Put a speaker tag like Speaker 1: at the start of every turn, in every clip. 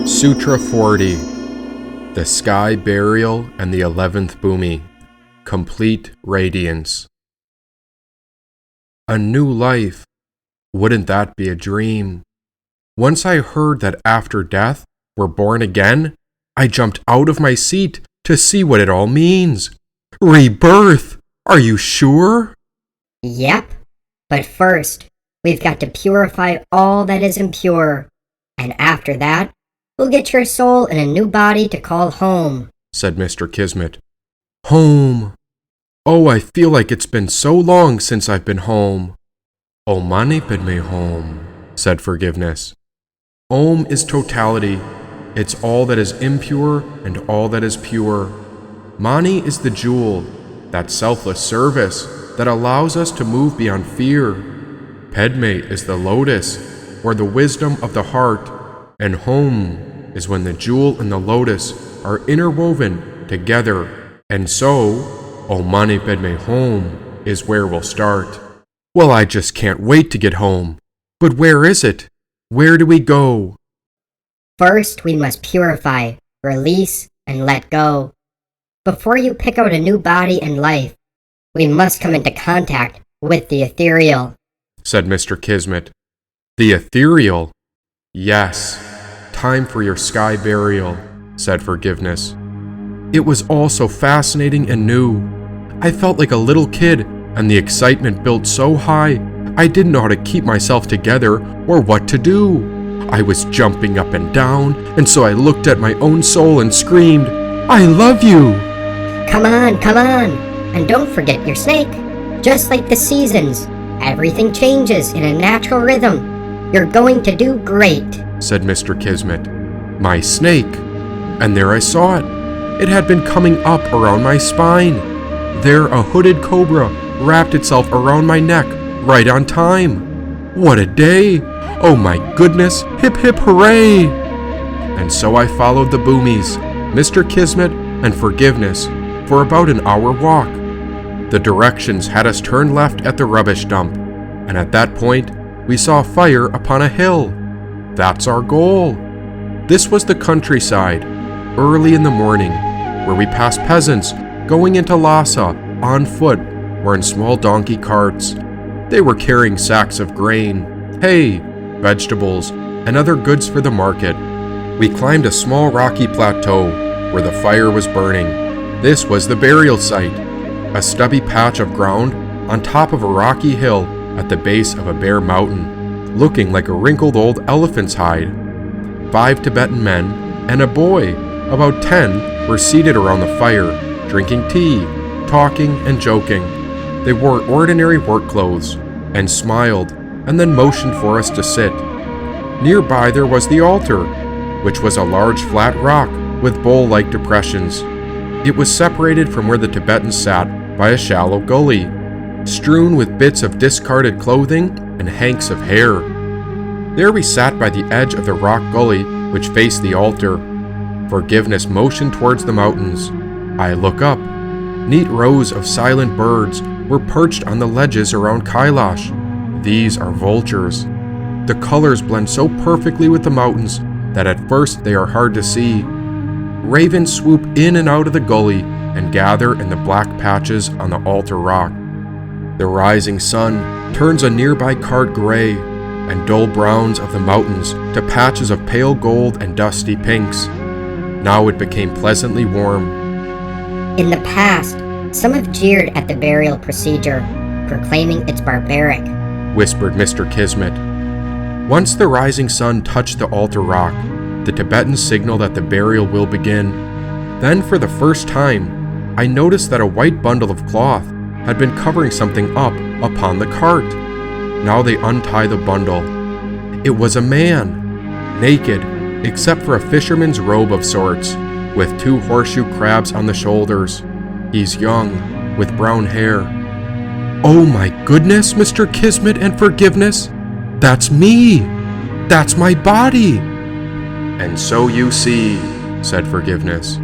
Speaker 1: Sutra 40, The Sky Burial and the 11th Bhumi, Complete Radiance. A new life. Wouldn't that be a dream? Once I heard that after death we're born again, I jumped out of my seat to see what it all means. Rebirth! Are you sure?
Speaker 2: Yep. But first, we've got to purify all that is impure. And after that, we'll get your soul in a new body to call home,
Speaker 1: said Mr. Kismet. Home. Oh, I feel like it's been so long since I've been home. Om Mani Padme Hum, said Forgiveness. Om is totality. It's all that is impure and all that is pure. Mani is the jewel, that selfless service that allows us to move beyond fear. Padme is the lotus, or the wisdom of the heart, and Hum is when the jewel and the lotus are interwoven together. And so, Om Mani Padme Hum is where we'll start. Well, I just can't wait to get home. But where is it? Where do we go?
Speaker 2: First, we must purify, release, and let go. Before you pick out a new body and life, we must come into contact with the ethereal,
Speaker 1: said Mr. Kismet. The ethereal? Yes. Time for your sky burial, said Forgiveness. It was all so fascinating and new. I felt like a little kid, and the excitement built so high, I didn't know how to keep myself together or what to do. I was jumping up and down, and so I looked at my own soul and screamed, I love you!
Speaker 2: Come on, and don't forget your snake. Just like the seasons, everything changes in a natural rhythm. You're going to do great,
Speaker 1: said Mr. Kismet. My snake. And there I saw it. It had been coming up around my spine. There a hooded cobra wrapped itself around my neck, right on time. What a day! Oh my goodness, hip hip hooray! And so I followed the Bhumis, Mr. Kismet, and Forgiveness for about an hour walk. The directions had us turn left at the rubbish dump, and at that point, we saw fire upon a hill. That's our goal. This was the countryside, early in the morning, where we passed peasants going into Lhasa on foot or in small donkey carts. They were carrying sacks of grain, hay, vegetables, and other goods for the market. We climbed a small rocky plateau where the fire was burning. This was the burial site, a stubby patch of ground on top of a rocky hill at the base of a bare mountain, looking like a wrinkled old elephant's hide. 5 Tibetan men and a boy, about 10, were seated around the fire, drinking tea, talking and joking. They wore ordinary work clothes and smiled and then motioned for us to sit. Nearby there was the altar, which was a large flat rock with bowl-like depressions. It was separated from where the Tibetans sat by a shallow gully, strewn with bits of discarded clothing and hanks of hair. There we sat by the edge of the rock gully which faced the altar. Forgiveness motioned towards the mountains. I look up. Neat rows of silent birds were perched on the ledges around Kailash. These are vultures. The colors blend so perfectly with the mountains that at first they are hard to see. Ravens swoop in and out of the gully and gather in the black patches on the altar rock. The rising sun turns a nearby cart gray and dull browns of the mountains to patches of pale gold and dusty pinks. Now it became pleasantly warm.
Speaker 2: In the past, some have jeered at the burial procedure, proclaiming it's barbaric,
Speaker 1: whispered Mr. Kismet. Once the rising sun touched the altar rock, the Tibetans signaled that the burial will begin. Then, for the first time, I noticed that a white bundle of cloth had been covering something up upon the cart. Now they untie the bundle. It was a man, naked, except for a fisherman's robe of sorts, with 2 horseshoe crabs on the shoulders. He's young, with brown hair. Oh my goodness, Mr. Kismet and Forgiveness! That's me! That's my body! And so you see, said Forgiveness.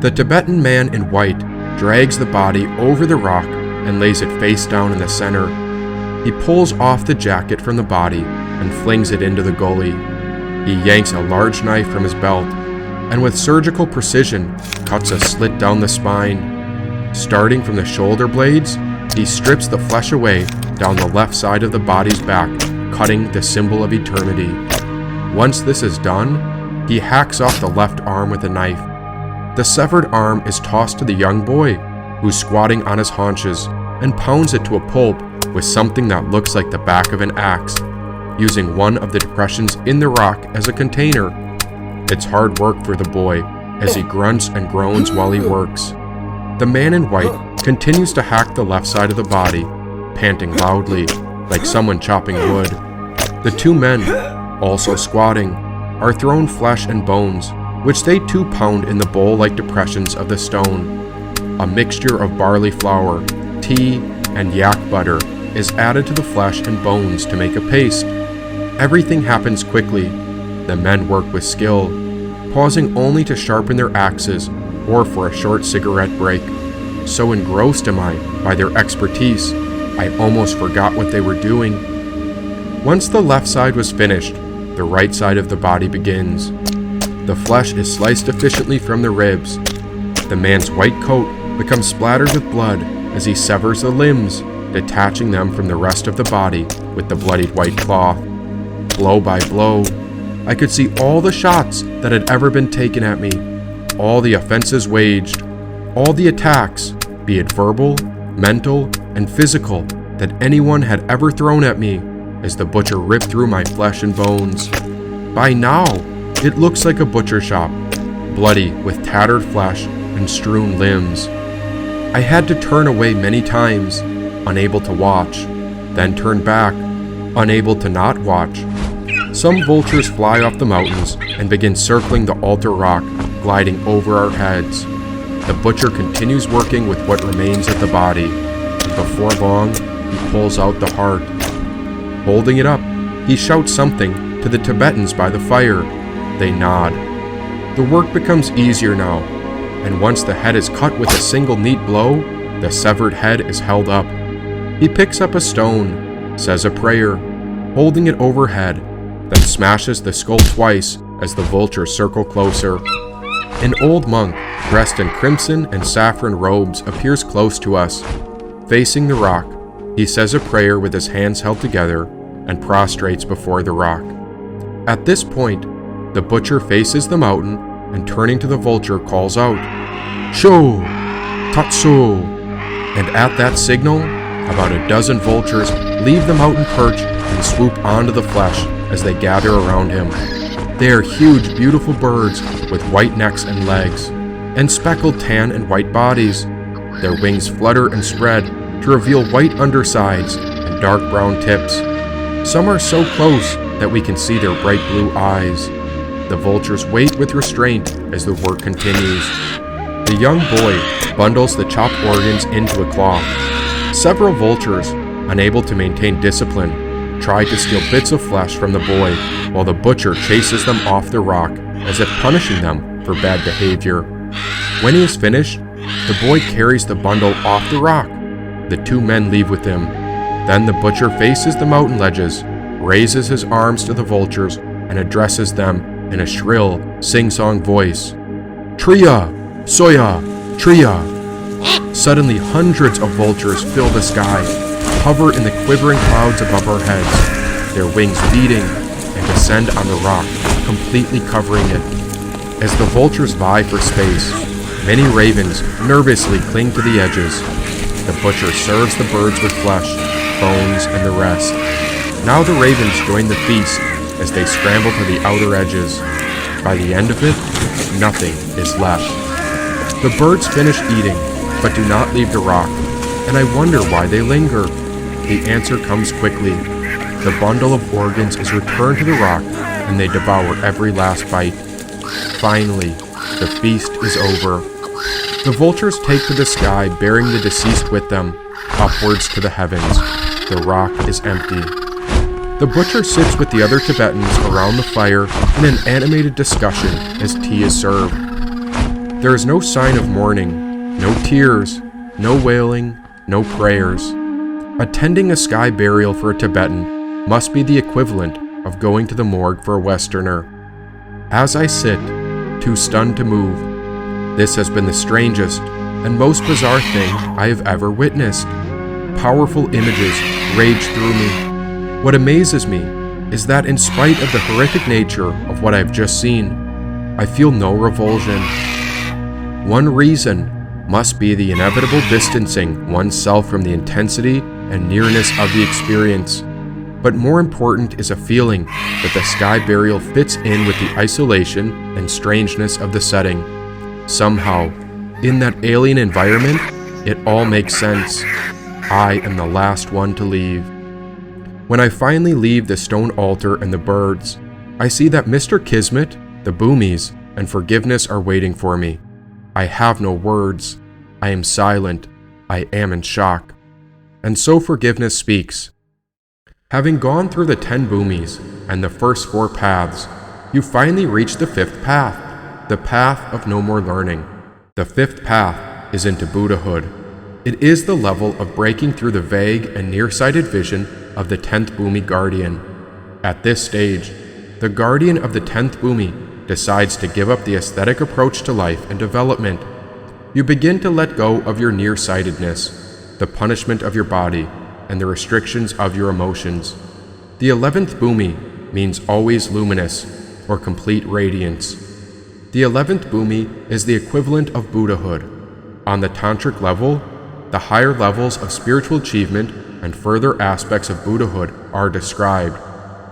Speaker 1: The Tibetan man in white drags the body over the rock and lays it face down in the center. He pulls off the jacket from the body and flings it into the gully. He yanks a large knife from his belt and with surgical precision cuts a slit down the spine. Starting from the shoulder blades, he strips the flesh away down the left side of the body's back, cutting the symbol of eternity. Once this is done, he hacks off the left arm with a knife. The severed arm is tossed to the young boy, who's squatting on his haunches, and pounds it to a pulp with something that looks like the back of an axe, using one of the depressions in the rock as a container. It's hard work for the boy, as he grunts and groans while he works. The man in white continues to hack the left side of the body, panting loudly, like someone chopping wood. The two men, also squatting, are thrown flesh and bones, which they too pound in the bowl-like depressions of the stone. A mixture of barley flour, tea, and yak butter is added to the flesh and bones to make a paste. Everything happens quickly. The men work with skill, pausing only to sharpen their axes or for a short cigarette break. So engrossed am I by their expertise, I almost forgot what they were doing. Once the left side was finished, the right side of the body begins. The flesh is sliced efficiently from the ribs. The man's white coat becomes splattered with blood as he severs the limbs, detaching them from the rest of the body with the bloodied white cloth. Blow by blow, I could see all the shots that had ever been taken at me, all the offenses waged, all the attacks, be it verbal, mental, and physical, that anyone had ever thrown at me as the butcher ripped through my flesh and bones. By now, it looks like a butcher shop, bloody with tattered flesh and strewn limbs. I had to turn away many times, unable to watch, then turn back, unable to not watch. Some vultures fly off the mountains and begin circling the altar rock, gliding over our heads. The butcher continues working with what remains of the body. Before long, he pulls out the heart. Holding it up, he shouts something to the Tibetans by the fire. They nod. The work becomes easier now, and once the head is cut with a single neat blow, the severed head is held up. He picks up a stone, says a prayer, holding it overhead, then smashes the skull twice as the vultures circle closer. An old monk, dressed in crimson and saffron robes, appears close to us. Facing the rock, he says a prayer with his hands held together and prostrates before the rock. At this point, the butcher faces the mountain and turning to the vulture calls out, "Sho! Tatsu!" And at that signal, about a dozen vultures leave the mountain perch and swoop onto the flesh as they gather around him. They are huge, beautiful birds with white necks and legs, and speckled tan and white bodies. Their wings flutter and spread to reveal white undersides and dark brown tips. Some are so close that we can see their bright blue eyes. The vultures wait with restraint as the work continues. The young boy bundles the chopped organs into a cloth. Several vultures, unable to maintain discipline, try to steal bits of flesh from the boy while the butcher chases them off the rock as if punishing them for bad behavior. When he is finished, the boy carries the bundle off the rock. The two men leave with him. Then the butcher faces the mountain ledges, raises his arms to the vultures, and addresses them in a shrill, sing-song voice. "Triya! Soya! Triya!" Suddenly, hundreds of vultures fill the sky, hover in the quivering clouds above our heads, their wings beating, and descend on the rock, completely covering it. As the vultures vie for space, many ravens nervously cling to the edges. The butcher serves the birds with flesh, bones, and the rest. Now the ravens join the feast as they scramble to the outer edges. By the end of it, nothing is left. The birds finish eating, but do not leave the rock, and I wonder why they linger. The answer comes quickly. The bundle of organs is returned to the rock, and they devour every last bite. Finally, the feast is over. The vultures take to the sky, bearing the deceased with them, upwards to the heavens. The rock is empty. The butcher sits with the other Tibetans around the fire in an animated discussion as tea is served. There is no sign of mourning, no tears, no wailing, no prayers. Attending a sky burial for a Tibetan must be the equivalent of going to the morgue for a Westerner. As I sit, too stunned to move, this has been the strangest and most bizarre thing I have ever witnessed. Powerful images rage through me. What amazes me is that in spite of the horrific nature of what I've just seen, I feel no revulsion. One reason must be the inevitable distancing oneself from the intensity and nearness of the experience. But more important is a feeling that the sky burial fits in with the isolation and strangeness of the setting. Somehow, in that alien environment, it all makes sense. I am the last one to leave. When I finally leave the stone altar and the birds, I see that Mr. Kismet, the Bhumis, and forgiveness are waiting for me. I have no words. I am silent. I am in shock. And so forgiveness speaks. Having gone through the 10 Bhumis and the first 4 paths, you finally reach the 5th path, the path of no more learning. The 5th path is into Buddhahood. It is the level of breaking through the vague and nearsighted vision of the 10th Bhumi guardian. At this stage, the guardian of the 10th Bhumi decides to give up the aesthetic approach to life and development. You begin to let go of your nearsightedness, the punishment of your body, and the restrictions of your emotions. The 11th Bhumi means always luminous, or complete radiance. The 11th Bhumi is the equivalent of Buddhahood. On the tantric level, the higher levels of spiritual achievement and further aspects of Buddhahood are described.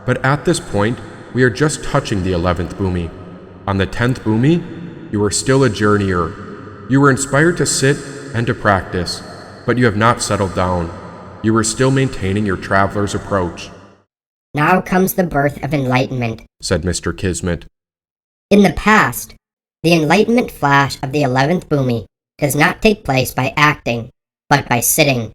Speaker 1: But at this point, we are just touching the 11th Bhumi. On the 10th Bhumi, you are still a journeyer. You were inspired to sit and to practice, but you have not settled down. You are still maintaining your traveler's approach.
Speaker 2: Now comes the birth of enlightenment,
Speaker 1: said Mr. Kismet.
Speaker 2: In the past, the enlightenment flash of the 11th Bhumi does not take place by acting, but by sitting.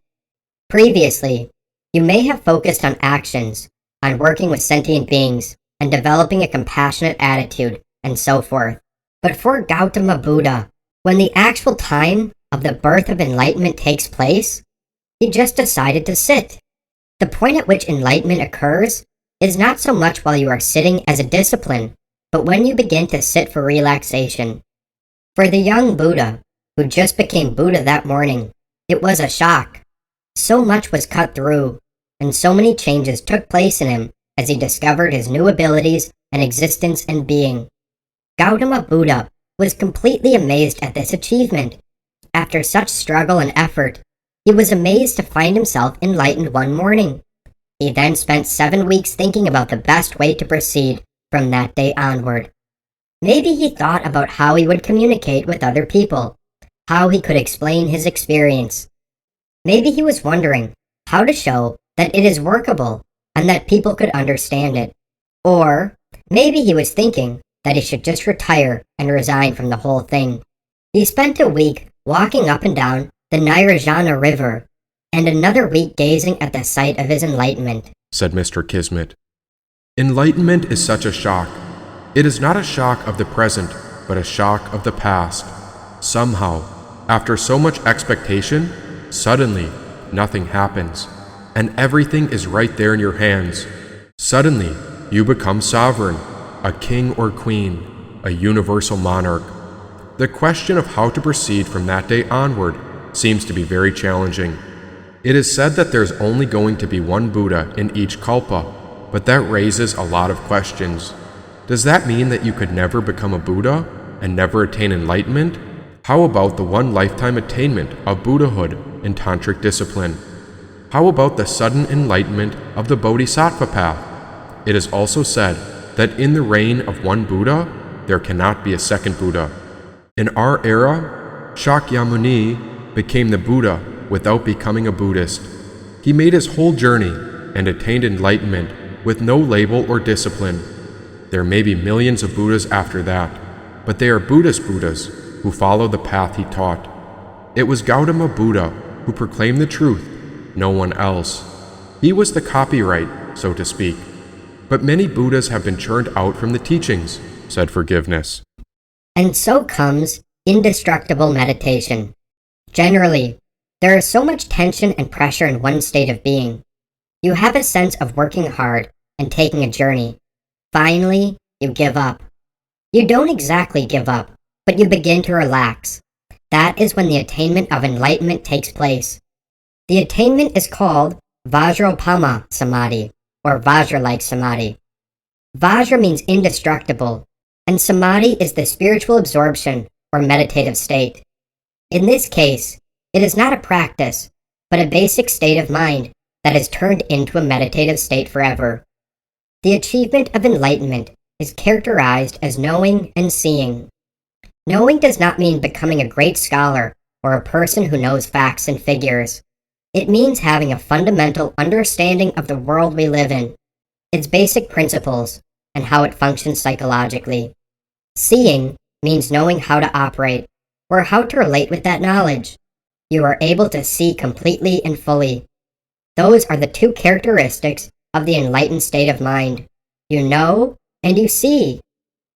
Speaker 2: Previously, you may have focused on actions, on working with sentient beings, and developing a compassionate attitude, and so forth. But for Gautama Buddha, when the actual time of the birth of enlightenment takes place, he just decided to sit. The point at which enlightenment occurs is not so much while you are sitting as a discipline, but when you begin to sit for relaxation. For the young Buddha, who just became Buddha that morning, it was a shock. So much was cut through, and so many changes took place in him as he discovered his new abilities and existence and being. Gautama Buddha was completely amazed at this achievement. After such struggle and effort, he was amazed to find himself enlightened one morning. He then spent 7 weeks thinking about the best way to proceed from that day onward. Maybe he thought about how he would communicate with other people, how he could explain his experience. Maybe he was wondering how to show that it is workable and that people could understand it. Or maybe he was thinking that he should just retire and resign from the whole thing. He spent a week walking up and down the Nairajana River, and another week gazing at the site of his enlightenment,
Speaker 1: said Mr. Kismet. Enlightenment is such a shock. It is not a shock of the present, but a shock of the past. Somehow, after so much expectation, suddenly nothing happens, and everything is right there in your hands. Suddenly, you become sovereign, a king or queen, a universal monarch. The question of how to proceed from that day onward seems to be very challenging. It is said that there's only going to be one Buddha in each kalpa, but that raises a lot of questions. Does that mean that you could never become a Buddha and never attain enlightenment? How about the one lifetime attainment of Buddhahood in tantric discipline? How about the sudden enlightenment of the Bodhisattva path? It is also said that in the reign of one Buddha, there cannot be a second Buddha. In our era, Shakyamuni became the Buddha without becoming a Buddhist. He made his whole journey and attained enlightenment with no label or discipline. There may be millions of Buddhas after that, but they are Buddhist Buddhas who follow the path he taught. It was Gautama Buddha who proclaimed the truth, no one else. He was the copyright, so to speak. But many Buddhas have been churned out from the teachings, said Forgiveness.
Speaker 2: And so comes indestructible meditation. Generally, There is so much tension and pressure in one state of being. You have a sense of working hard and taking a journey. Finally, you give up. You don't exactly give up, but you begin to relax. That is when the attainment of enlightenment takes place. The attainment is called Vajropama Samadhi, or Vajra-like Samadhi. Vajra means indestructible, and Samadhi is the spiritual absorption or meditative state. In this case, it is not a practice, but a basic state of mind that is turned into a meditative state forever. The achievement of enlightenment is characterized as knowing and seeing. Knowing does not mean becoming a great scholar or a person who knows facts and figures. It means having a fundamental understanding of the world we live in, its basic principles, and how it functions psychologically. Seeing means knowing how to operate, or how to relate with that knowledge. You are able to see completely and fully. Those are the two characteristics of the enlightened state of mind. You know and you see.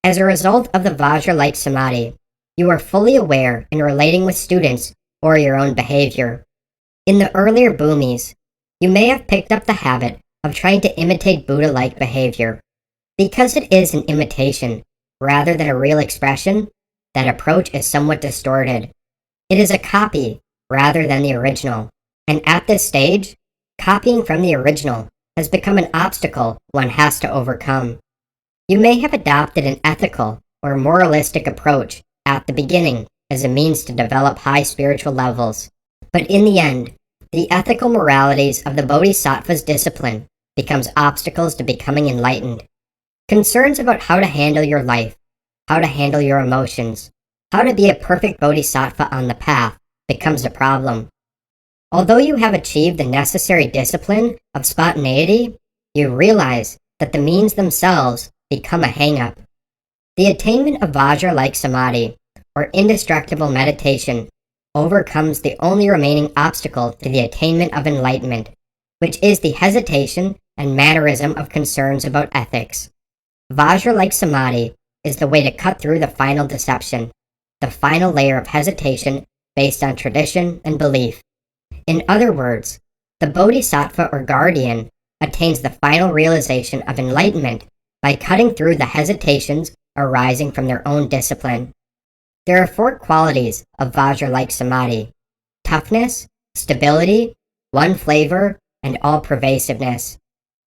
Speaker 2: As a result of the Vajra-like Samadhi, you are fully aware in relating with students or your own behavior. In the earlier Bhumis, you may have picked up the habit of trying to imitate Buddha-like behavior. Because it is an imitation, rather than a real expression, that approach is somewhat distorted. It is a copy, rather than the original, and at this stage, copying from the original has become an obstacle one has to overcome. You may have adopted an ethical or moralistic approach at the beginning as a means to develop high spiritual levels, but in the end, the ethical moralities of the Bodhisattva's discipline becomes obstacles to becoming enlightened. Concerns about how to handle your life, how to handle your emotions, how to be a perfect Bodhisattva on the path becomes a problem. Although you have achieved the necessary discipline of spontaneity, you realize that the means themselves become a hang-up. The attainment of Vajra-like Samadhi, or indestructible meditation, overcomes the only remaining obstacle to the attainment of enlightenment, which is the hesitation and mannerism of concerns about ethics. Vajra-like Samadhi is the way to cut through the final deception, the final layer of hesitation based on tradition and belief. In other words, the Bodhisattva or guardian attains the final realization of enlightenment by cutting through the hesitations arising from their own discipline. There are 4 qualities of Vajra-like Samadhi: toughness, stability, one flavor, and all-pervasiveness.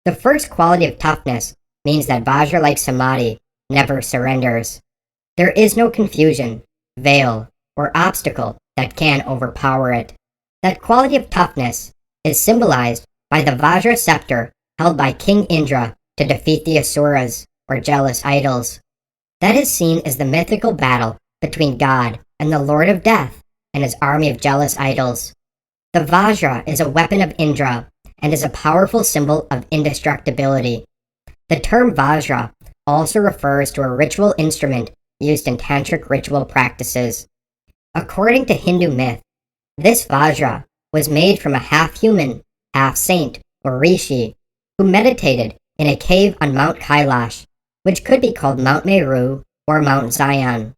Speaker 2: The first quality of toughness means that Vajra-like Samadhi never surrenders. There is no confusion, veil, or obstacle that can overpower it. That quality of toughness is symbolized by the Vajra scepter held by King Indra to defeat the Asuras, or jealous idols. That is seen as the mythical battle between God and the Lord of Death and his army of jealous idols. The Vajra is a weapon of Indra and is a powerful symbol of indestructibility. The term Vajra also refers to a ritual instrument used in tantric ritual practices. According to Hindu myth, this Vajra was made from a half-human, half-saint, or rishi, who meditated in a cave on Mount Kailash, which could be called Mount Meru or Mount Zion.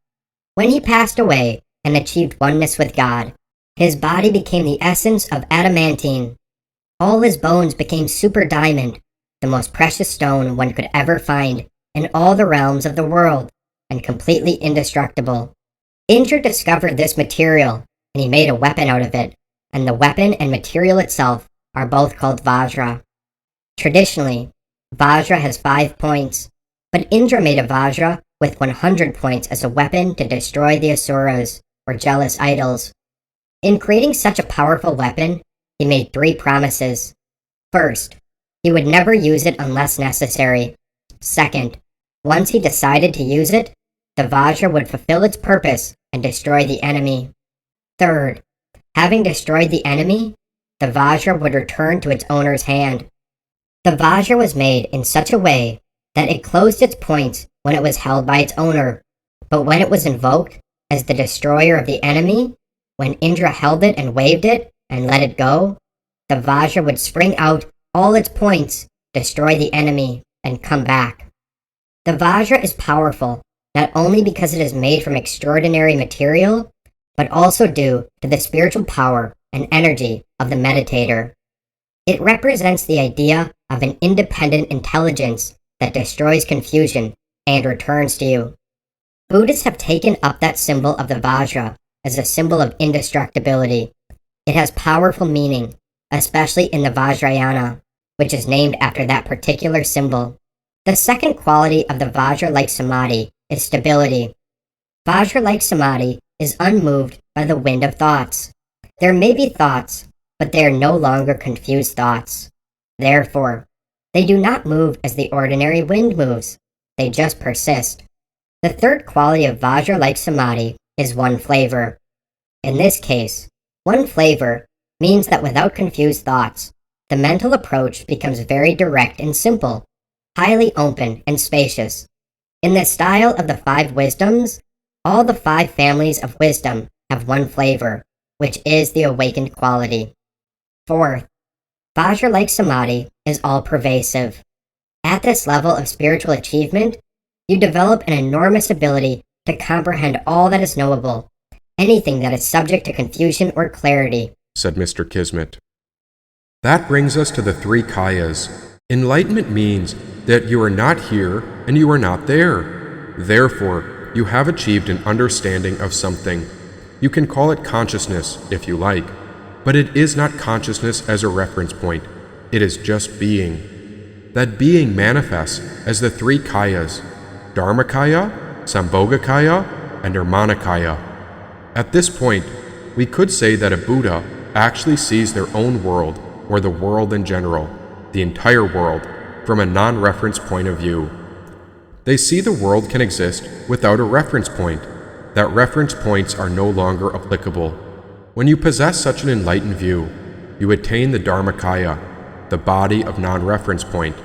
Speaker 2: When he passed away and achieved oneness with God, his body became the essence of adamantine. All his bones became super diamond, the most precious stone one could ever find in all the realms of the world, and completely indestructible. Indra discovered this material, and he made a weapon out of it, and the weapon and material itself are both called Vajra. Traditionally, Vajra has 5 points, but Indra made a Vajra with 100 points as a weapon to destroy the Asuras, or jealous idols. In creating such a powerful weapon, he made 3 promises. First, he would never use it unless necessary. Second, once he decided to use it, the Vajra would fulfill its purpose and destroy the enemy. Third, having destroyed the enemy, the Vajra would return to its owner's hand. The Vajra was made in such a way that it closed its points when it was held by its owner, but when it was invoked as the destroyer of the enemy, when Indra held it and waved it and let it go, the Vajra would spring out all its points, destroy the enemy, and come back. The Vajra is powerful, not only because it is made from extraordinary material, but also due to the spiritual power and energy of the meditator. It represents the idea of an independent intelligence that destroys confusion and returns to you. Buddhists have taken up that symbol of the Vajra as a symbol of indestructibility. It has powerful meaning, especially in the Vajrayana, which is named after that particular symbol. The second quality of the Vajra-like samadhi is stability. Vajra-like samadhi is unmoved by the wind of thoughts. There may be thoughts, but they are no longer confused thoughts. Therefore, they do not move as the ordinary wind moves. They just persist. The third quality of Vajra-like samadhi is one flavor. In this case, one flavor means that without confused thoughts, the mental approach becomes very direct and simple, highly open and spacious. In the style of the five wisdoms, all the five families of wisdom have one flavor, which is the awakened quality. Fourth, Vajra-like samadhi is all-pervasive. At this level of spiritual achievement, you develop an enormous ability to comprehend all that is knowable, anything that is subject to confusion or clarity,
Speaker 1: said Mr. Kismet. That brings us to the three kayas. Enlightenment means that you are not here and you are not there. Therefore, you have achieved an understanding of something. You can call it consciousness if you like, but it is not consciousness as a reference point. It is just being. That being manifests as the three kayas, Dharmakaya, Sambhogakaya, and Nirmanakaya. At this point, we could say that a Buddha actually sees their own world, or the world in general, the entire world, from a non-reference point of view. They see the world can exist without a reference point, that reference points are no longer applicable. When you possess such an enlightened view, you attain the Dharmakaya, the body of non-reference point.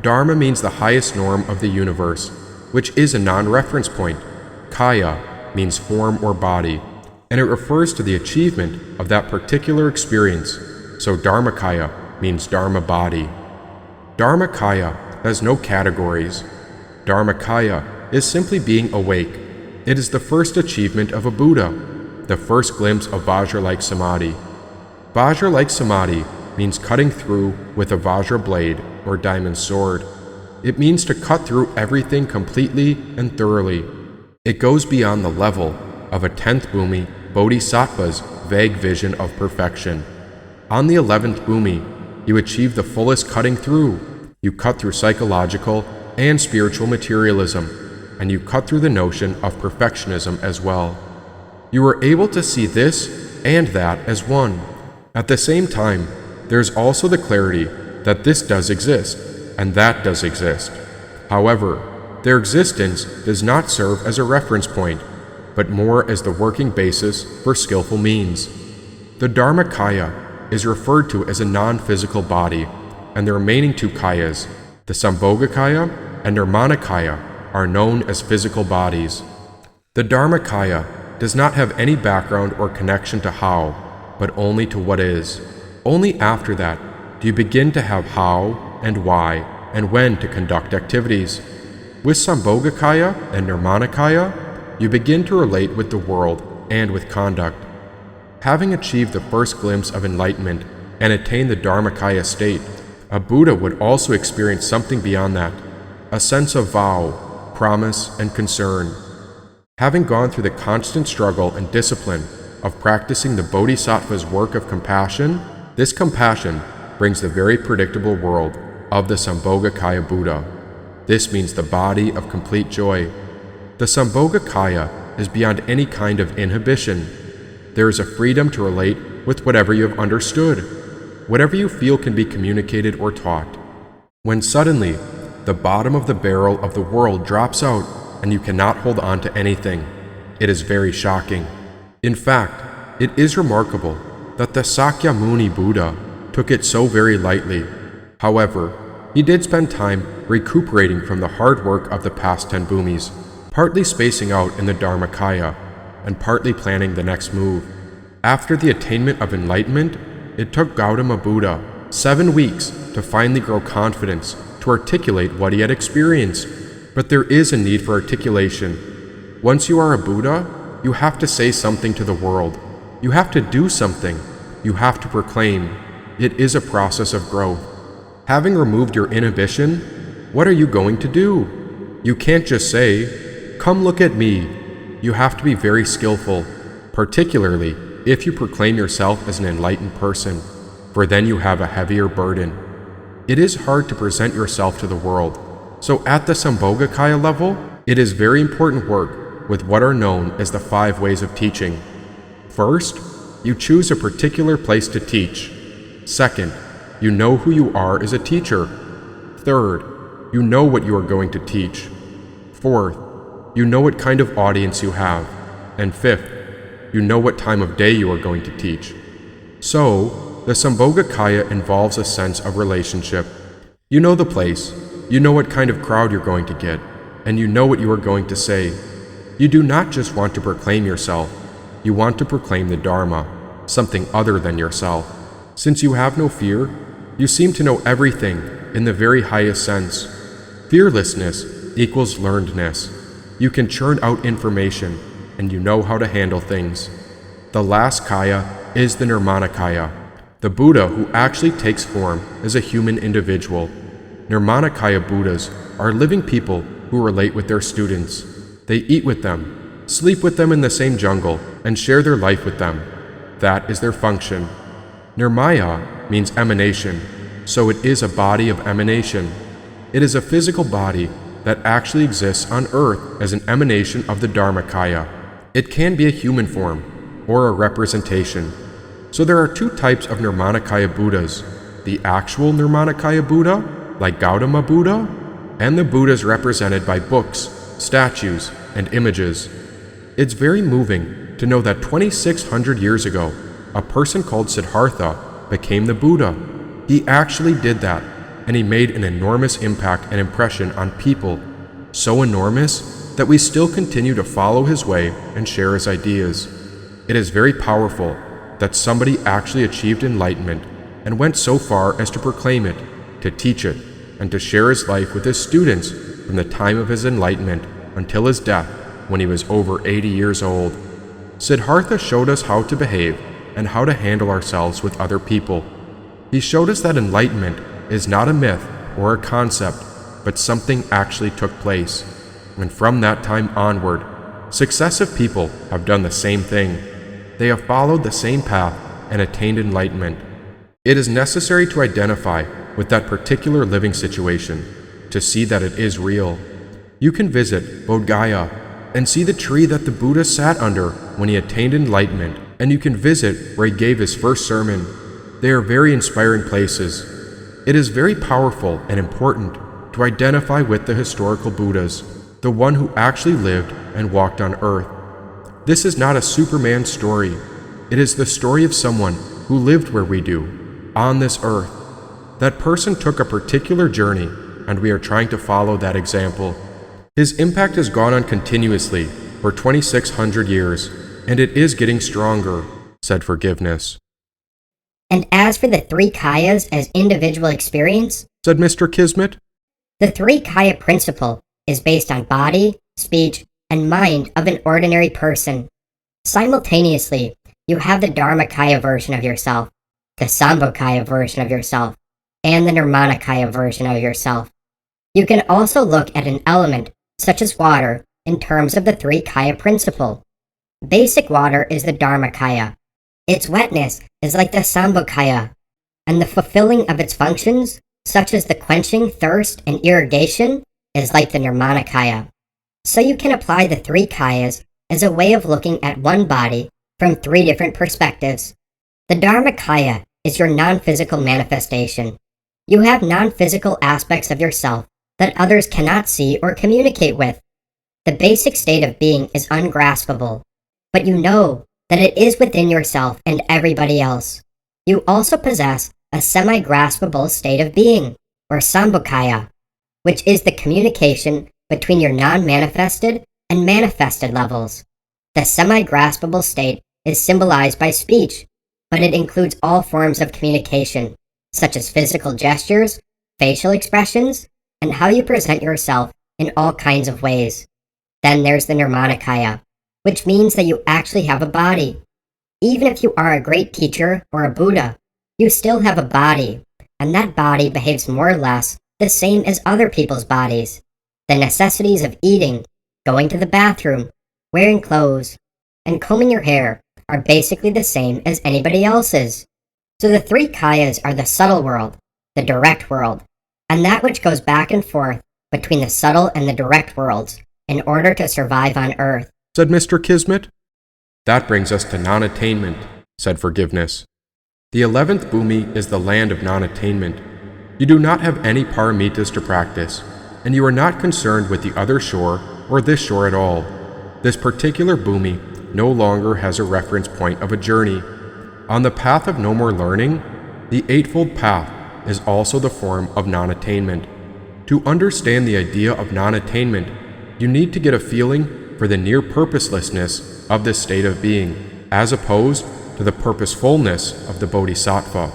Speaker 1: Dharma means the highest norm of the universe, which is a non-reference point. Kaya means form or body, and it refers to the achievement of that particular experience, so Dharmakaya means Dharma body. Dharmakaya has no categories. Dharmakaya is simply being awake. It is the first achievement of a Buddha, the first glimpse of Vajra-like samadhi. Vajra-like samadhi means cutting through with a Vajra blade or diamond sword. It means to cut through everything completely and thoroughly. It goes beyond the level of a 10th Bhumi Bodhisattva's vague vision of perfection. On the 11th Bhumi, you achieve the fullest cutting through. You cut through psychological and spiritual materialism, and you cut through the notion of perfectionism as well. You are able to see this and that as one. At the same time, there's also the clarity that this does exist, and that does exist. However, their existence does not serve as a reference point, but more as the working basis for skillful means. The Dharmakaya is referred to as a non-physical body, and the remaining two kayas, the Sambhogakaya and Nirmanakaya, are known as physical bodies. The Dharmakaya does not have any background or connection to how, but only to what is. Only after that do you begin to have how and why and when to conduct activities. With Sambhogakaya and Nirmanakaya, you begin to relate with the world and with conduct. Having achieved the first glimpse of enlightenment and attained the Dharmakaya state, a Buddha would also experience something beyond that, a sense of vow, promise, and concern. Having gone through the constant struggle and discipline of practicing the Bodhisattva's work of compassion, this compassion brings the very predictable world of the Sambhogakaya Buddha. This means the body of complete joy. The Sambhogakaya is beyond any kind of inhibition. There is a freedom to relate with whatever you have understood. Whatever you feel can be communicated or taught. When suddenly, the bottom of the barrel of the world drops out and you cannot hold on to anything, it is very shocking. In fact, it is remarkable that the Sakyamuni Buddha took it so very lightly. However, he did spend time recuperating from the hard work of the past 10 Bhumis, partly spacing out in the Dharmakaya, and partly planning the next move. After the attainment of enlightenment, it took Gautama Buddha 7 weeks to finally grow confidence to articulate what he had experienced. But there is a need for articulation. Once you are a Buddha, you have to say something to the world. You have to do something. you have to proclaim. It is a process of growth. Having removed your inhibition, what are you going to do? You can't just say, "Come look at me." You have to be very skillful, particularly if you proclaim yourself as an enlightened person, for then you have a heavier burden. It is hard to present yourself to the world, so at the Sambhogakaya level, it is very important work with what are known as the 5 ways of teaching. First, you choose a particular place to teach. Second, you know who you are as a teacher. Third, you know what you are going to teach. Fourth, you know what kind of audience you have. And fifth, you know what time of day you are going to teach. So, the Sambhogakaya involves a sense of relationship. You know the place, you know what kind of crowd you're going to get, and you know what you are going to say. You do not just want to proclaim yourself, you want to proclaim the Dharma, something other than yourself. Since you have no fear, you seem to know everything in the very highest sense. Fearlessness equals learnedness. You can churn out information, and you know how to handle things. The last kaya is the Nirmanakaya, the Buddha who actually takes form as a human individual. Nirmanakaya Buddhas are living people who relate with their students. They eat with them, sleep with them in the same jungle, and share their life with them. That is their function. Nirmaya means emanation, so it is a body of emanation. It is a physical body that actually exists on earth as an emanation of the Dharmakaya. It can be a human form, or a representation. So there are 2 types of Nirmanakaya Buddhas, the actual Nirmanakaya Buddha, like Gautama Buddha, and the Buddhas represented by books, statues, and images. It's very moving to know that 2,600 years ago, a person called Siddhartha became the Buddha. He actually did that, and he made an enormous impact and impression on people, so enormous that we still continue to follow his way and share his ideas. It is very powerful that somebody actually achieved enlightenment and went so far as to proclaim it, to teach it, and to share his life with his students from the time of his enlightenment until his death when he was over 80 years old. Siddhartha showed us how to behave and how to handle ourselves with other people. He showed us that enlightenment is not a myth or a concept, but something actually took place. And from that time onward, successive people have done the same thing. They have followed the same path and attained enlightenment. It is necessary to identify with that particular living situation to see that it is real. You can visit Bodh Gaya and see the tree that the Buddha sat under when he attained enlightenment, and you can visit where he gave his first sermon. They are very inspiring places. It is very powerful and important to identify with the historical Buddhas, the one who actually lived and walked on earth. This is not a Superman story. It is the story of someone who lived where we do, on this earth. That person took a particular journey, and we are trying to follow that example. His impact has gone on continuously for 2,600 years, and it is getting stronger, said Forgiveness.
Speaker 2: And as for the 3 kayas as individual experience,
Speaker 1: said Mr. Kismet,
Speaker 2: the 3 kaya principle is based on body, speech, and mind of an ordinary person. Simultaneously, you have the Dharmakaya version of yourself, the Sambhogakaya version of yourself, and the Nirmanakaya version of yourself. You can also look at an element, such as water, in terms of the 3 kaya principle. Basic water is the Dharmakaya. Its wetness is like the Sambhogakaya, and the fulfilling of its functions, such as the quenching thirst and irrigation, is like the Nirmanakaya. So you can apply the 3 kayas as a way of looking at one body from 3 different perspectives. The Dharmakaya is your non-physical manifestation. You have non-physical aspects of yourself that others cannot see or communicate with. The basic state of being is ungraspable, but you know that it is within yourself and everybody else. You also possess a semi-graspable state of being, or Sambhogakaya, which is the communication between your non-manifested and manifested levels. The semi-graspable state is symbolized by speech, but it includes all forms of communication, such as physical gestures, facial expressions, and how you present yourself in all kinds of ways. Then there's the Nirmanakaya, which means that you actually have a body. Even if you are a great teacher or a Buddha, you still have a body, and that body behaves more or less the same as other people's bodies. The necessities of eating, going to the bathroom, wearing clothes, and combing your hair are basically the same as anybody else's. So the three kayas are the subtle world, the direct world, and that which goes back and forth between the subtle and the direct worlds in order to survive on Earth,
Speaker 1: said Mr. Kismet. That brings us to non-attainment, said Forgiveness. The 11th Bhumi is the land of non-attainment. You do not have any paramitas to practice, and you are not concerned with the other shore or this shore at all. This particular Bhumi no longer has a reference point of a journey. On the path of no more learning, the Eightfold Path is also the form of non-attainment. To understand the idea of non-attainment, you need to get a feeling for the near purposelessness of this state of being, as opposed to the purposefulness of the Bodhisattva.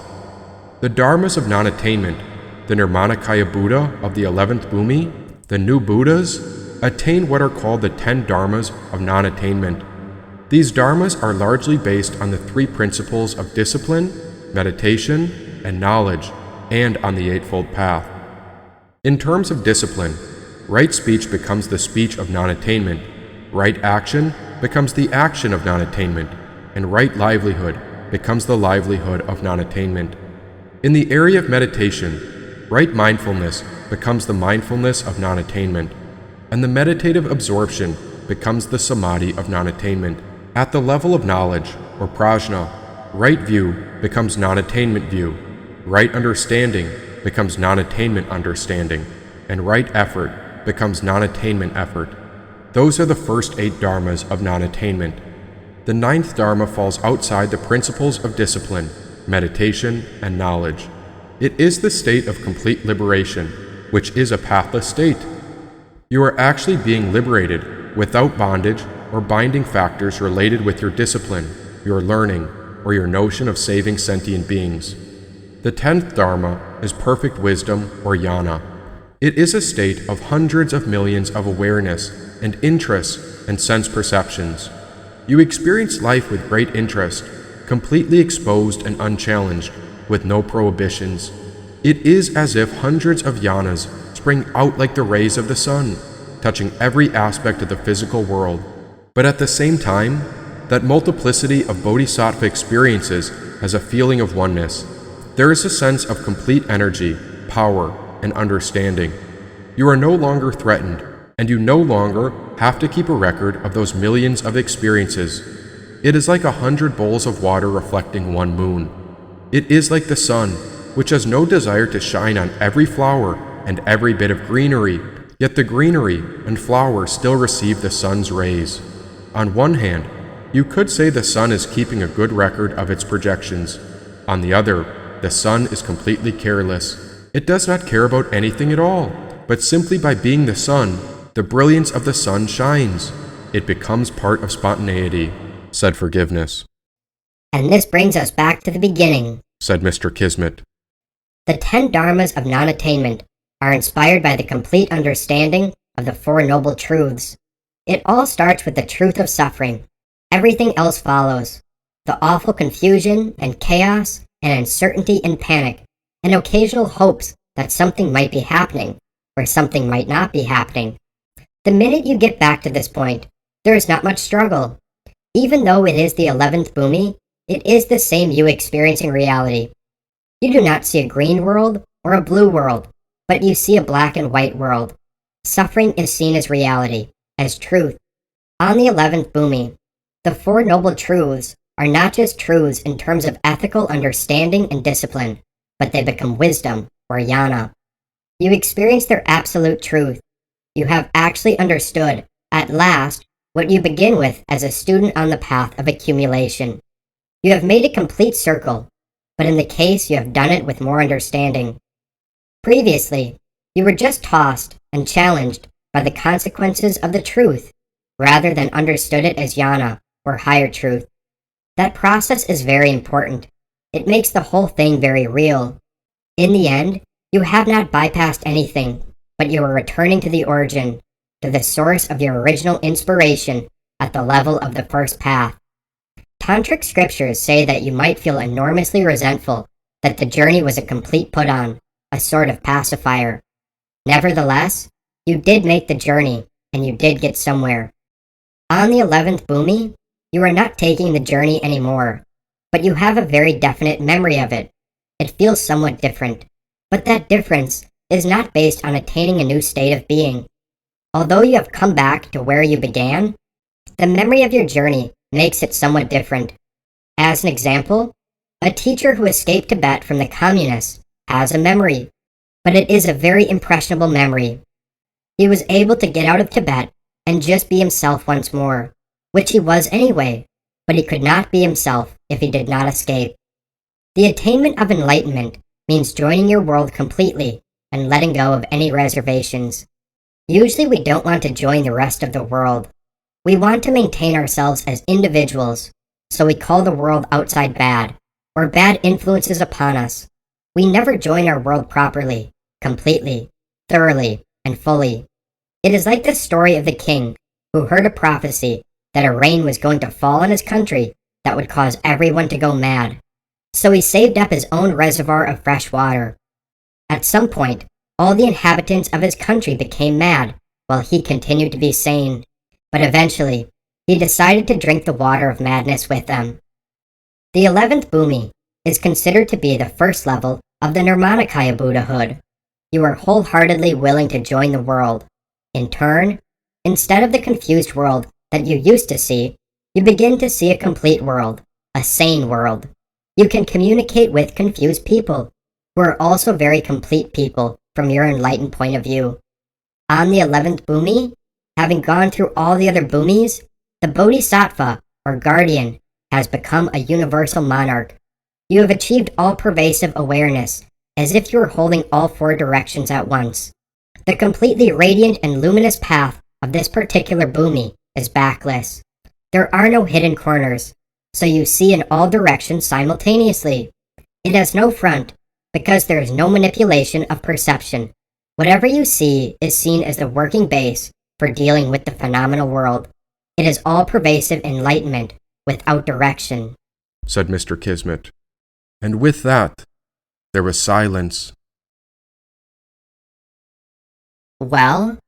Speaker 1: The Dharmas of non-attainment, the Nirmanakaya Buddha of the 11th Bhumi, the new Buddhas, attain what are called the 10 Dharmas of non-attainment. These Dharmas are largely based on the 3 principles of discipline, meditation, and knowledge, and on the Eightfold Path. In terms of discipline, right speech becomes the speech of non-attainment, right action becomes the action of non-attainment, and right livelihood becomes the livelihood of non-attainment. In the area of meditation, right mindfulness becomes the mindfulness of non-attainment, and the meditative absorption becomes the samadhi of non-attainment. At the level of knowledge, or prajna, right view becomes non-attainment view, right understanding becomes non-attainment understanding, and right effort becomes non-attainment effort. Those are the first 8 dharmas of non-attainment. The 9th dharma falls outside the principles of discipline, meditation, and knowledge. It is the state of complete liberation, which is a pathless state. You are actually being liberated without bondage or binding factors related with your discipline, your learning, or your notion of saving sentient beings. The 10th dharma is perfect wisdom, or jnana. It is a state of hundreds of millions of awareness and interests and sense perceptions. You experience life with great interest, completely exposed and unchallenged, with no prohibitions. It is as if hundreds of jnanas spring out like the rays of the sun, touching every aspect of the physical world. But at the same time, that multiplicity of bodhisattva experiences has a feeling of oneness. There is a sense of complete energy, power, and understanding. You are no longer threatened, and you no longer have to keep a record of those millions of experiences. It is like 100 bowls of water reflecting one moon. It is like the sun, which has no desire to shine on every flower and every bit of greenery, yet the greenery and flowers still receive the sun's rays. On one hand, you could say the sun is keeping a good record of its projections. On the other, the sun is completely careless. It does not care about anything at all, but simply by being the sun, the brilliance of the sun shines. It becomes part of spontaneity, said Forgiveness.
Speaker 2: And this brings us back to the beginning,
Speaker 1: said Mr. Kismet.
Speaker 2: The 10 dharmas of non-attainment are inspired by the complete understanding of the 4 noble truths. It all starts with the truth of suffering. Everything else follows. The awful confusion and chaos and uncertainty and panic, and occasional hopes that something might be happening, or something might not be happening. The minute you get back to this point, there is not much struggle. Even though it is the 11th Bhumi, it is the same you experiencing reality. You do not see a green world or a blue world, but you see a black and white world. Suffering is seen as reality, as truth. On the 11th Bhumi, the 4 noble truths are not just truths in terms of ethical understanding and discipline, but they become wisdom, or jnana. You experience their absolute truth. You have actually understood, at last, what you begin with as a student on the path of accumulation. You have made a complete circle, but in the case you have done it with more understanding. Previously, you were just tossed and challenged by the consequences of the truth, rather than understood it as jnana, or higher truth. That process is very important. It makes the whole thing very real. In the end, you have not bypassed anything, but you are returning to the origin, to the source of your original inspiration at the level of the first path. Tantric scriptures say that you might feel enormously resentful that the journey was a complete put-on, a sort of pacifier. Nevertheless, you did make the journey, and you did get somewhere. On the 11th Bhumi, you are not taking the journey anymore, but you have a very definite memory of it. It feels somewhat different, but that difference is not based on attaining a new state of being. Although you have come back to where you began, the memory of your journey makes it somewhat different. As an example, a teacher who escaped Tibet from the communists has a memory, but it is a very impressionable memory. He was able to get out of Tibet and just be himself once more, which he was anyway, but he could not be himself if he did not escape. The attainment of enlightenment means joining your world completely and letting go of any reservations. Usually we don't want to join the rest of the world. We want to maintain ourselves as individuals, so we call the world outside bad, or bad influences upon us. We never join our world properly, completely, thoroughly, and fully. It is like the story of the king who heard a prophecy that a rain was going to fall on his country that would cause everyone to go mad. So he saved up his own reservoir of fresh water. At some point, all the inhabitants of his country became mad, while he continued to be sane. But eventually, he decided to drink the water of madness with them. The 11th Bhumi is considered to be the first level of the Nirmanakaya Buddhahood. You are wholeheartedly willing to join the world. In turn, instead of the confused world that you used to see, you begin to see a complete world, a sane world. You can communicate with confused people, who are also very complete people from your enlightened point of view. On the 11th Bhumi, having gone through all the other Bhumis, the Bodhisattva, or guardian, has become a universal monarch. You have achieved all-pervasive awareness, as if you were holding all four directions at once. The completely radiant and luminous path of this particular Bhumi is backless. There are no hidden corners, so you see in all directions simultaneously. It has no front, because there is no manipulation of perception. Whatever you see is seen as the working base for dealing with the phenomenal world. It is all-pervasive enlightenment without direction,
Speaker 1: said Mr. Kismet. And with that, there was silence.
Speaker 2: Well,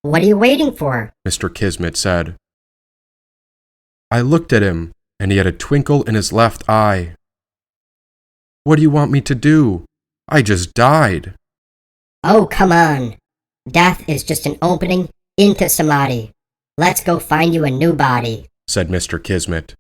Speaker 2: what are you waiting for?
Speaker 1: Mr. Kismet said. I looked at him, and he had a twinkle in his left eye. What do you want me to do? I just died.
Speaker 2: Oh, come on. Death is just an opening into Samadhi. Let's go find you a new body,
Speaker 1: said Mr. Kismet.